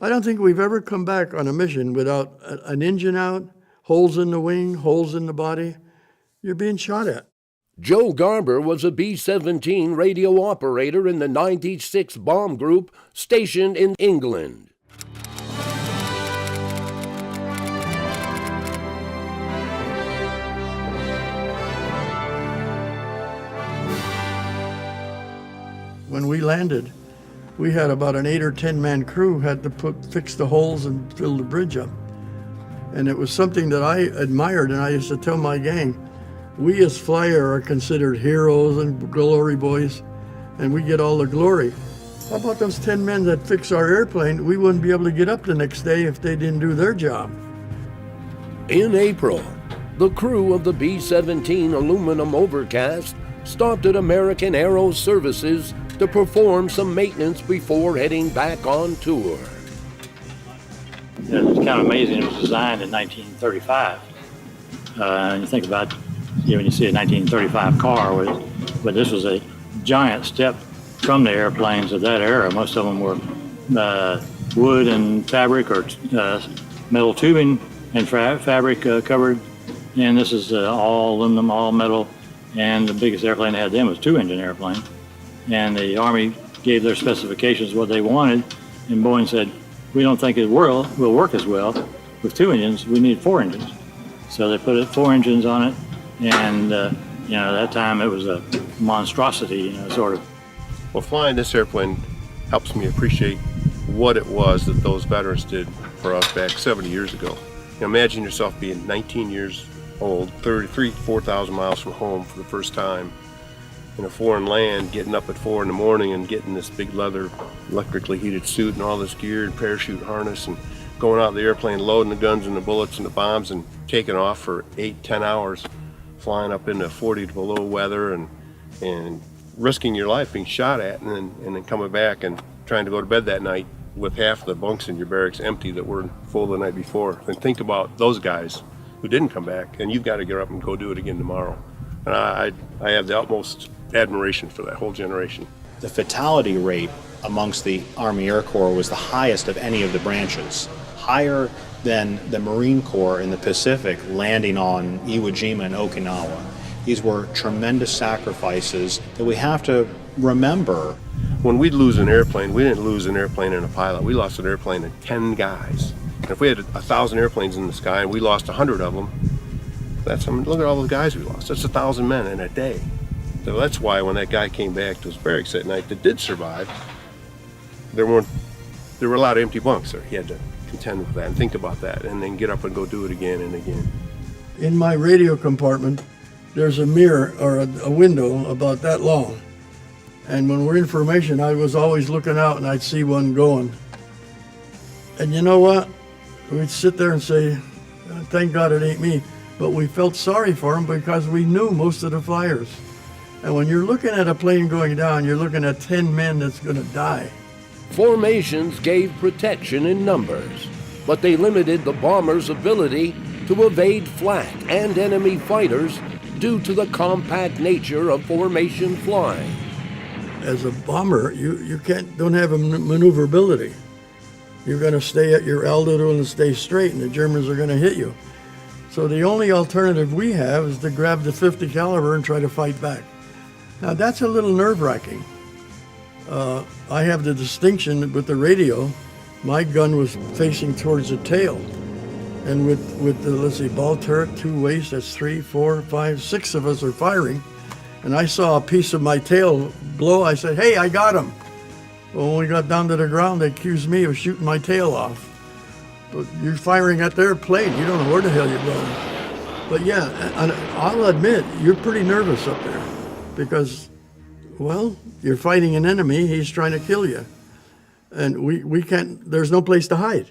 I don't think we've ever come back on a mission without an engine out, holes in the wing, holes in the body. You're being shot at. Joe Garber was a B-17 radio operator in the 96 Bomb Group stationed in England. When we landed, we had about an 8 or 10 man crew had to fix the holes and fill the bridge up. And it was something that I admired, and I used to tell my gang, we as flyer are considered heroes and glory boys, and we get all the glory. How about those 10 men that fix our airplane? We wouldn't be able to get up the next day if they didn't do their job. In April, the crew of the B-17 aluminum overcast stopped at American Aero Services to perform some maintenance before heading back on tour. It's kind of amazing. It was designed in 1935. And you think about, when you see a 1935 car, but this was a giant step from the airplanes of that era. Most of them were wood and fabric or metal tubing and fabric covered. And this is all aluminum, all metal. And the biggest airplane they had then was 2-engine airplane. And the Army gave their specifications what they wanted, and Boeing said, we don't think it will work as well with 2 engines, we need 4 engines. So they put 4 engines on it, and at that time it was a monstrosity, sort of. Well, flying this airplane helps me appreciate what it was that those veterans did for us back 70 years ago. Imagine yourself being 19 years old, 4,000 miles from home for the first time in a foreign land, getting up at 4 in the morning and getting this big leather electrically heated suit and all this gear and parachute harness and going out of the airplane, loading the guns and the bullets and the bombs and taking off for 8-10 hours, flying up into 40 below weather and risking your life being shot at, and then coming back and trying to go to bed that night with half the bunks in your barracks empty that were full the night before. And think about those guys who didn't come back, and you've got to get up and go do it again tomorrow. And I have the utmost admiration for that whole generation. The fatality rate amongst the Army Air Corps was the highest of any of the branches, higher than the Marine Corps in the Pacific landing on Iwo Jima and Okinawa. These were tremendous sacrifices that we have to remember. When we'd lose an airplane, we didn't lose an airplane and a pilot. We lost an airplane and 10 guys. And if we had 1,000 airplanes in the sky and we lost 100 of them, look at all the guys we lost. That's 1,000 men in a day. So that's why when that guy came back to his barracks that night that did survive, there were a lot of empty bunks there. He had to contend with that and think about that and then get up and go do it again and again. In my radio compartment, there's a mirror or a window about that long. And when we're in formation, I was always looking out and I'd see one going. And you know what? We'd sit there and say, thank God it ain't me. But we felt sorry for him because we knew most of the flyers. And when you're looking at a plane going down, you're looking at 10 men that's going to die. Formations gave protection in numbers, but they limited the bombers' ability to evade flak and enemy fighters due to the compact nature of formation flying. As a bomber, you don't have a maneuverability. You're going to stay at your altitude and stay straight, and the Germans are going to hit you. So the only alternative we have is to grab the .50 caliber and try to fight back. Now that's a little nerve-wracking. I have the distinction with the radio. My gun was facing towards the tail. And with the, let's see, ball turret, 2 waist, that's 3, 4, 5, 6 of us are firing. And I saw a piece of my tail blow. I said, hey, I got him. Well, when we got down to the ground, they accused me of shooting my tail off. But you're firing at their plane. You don't know where the hell you're going. But yeah, I'll admit, you're pretty nervous up there because, well, you're fighting an enemy. He's trying to kill you. And we can't, there's no place to hide.